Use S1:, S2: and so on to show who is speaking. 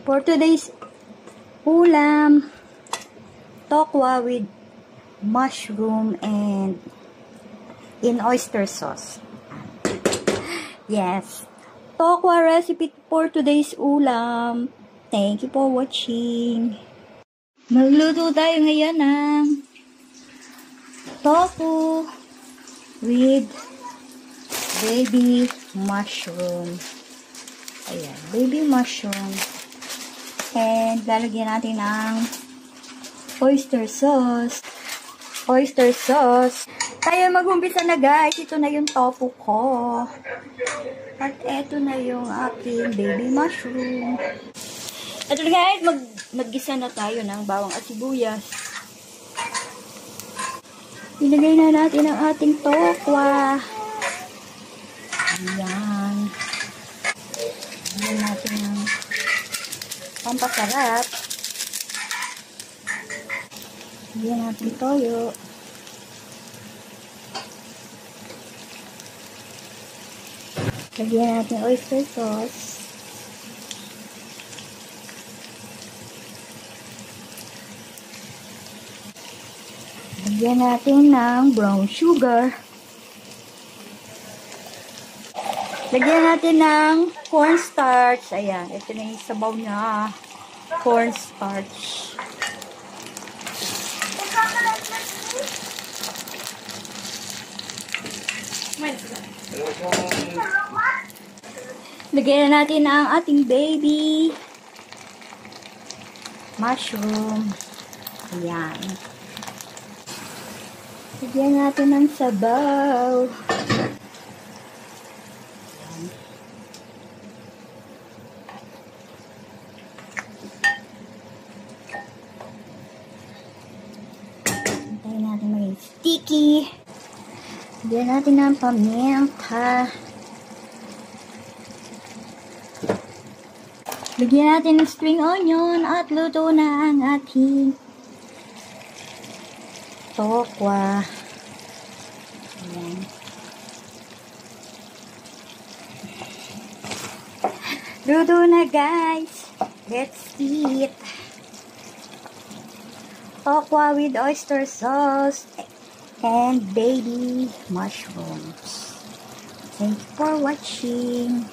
S1: For today's ulam, tokwa with mushroom and in oyster sauce. Yes. Tokwa recipe for today's ulam. Thank you for watching. Magluto tayo ngayon ng tofu with baby mushroom. Ayan, baby mushroom. And lalagyan natin ng oyster sauce. Oyster sauce. Tayo mag-umpisa na guys. Ito na yung tofu ko. At ito na yung aking baby mushroom. Ito guys, maggisa na tayo ng bawang at sibuyas. Ilagay na natin ang ating tokwa. Ayan. Ilagay natin ang pampasarap. Ilagay natin toyo. Lagyan natin oyster sauce. Lagyan natin ng brown sugar. Lagyan natin ng cornstarch. Ayan, ito na yung sabaw na cornstarch. Lagyan na natin ang ating baby mushroom. Ayan. Lagyan natin ng sabaw. Hintayin natin maging sticky. Lagyan natin ng paminta. Lagyan natin ng spring onion at luto na ang ating tokwa. Ayan. Luto na guys. Let's eat. Tokwa with oyster sauce and baby mushrooms. Thanks for watching.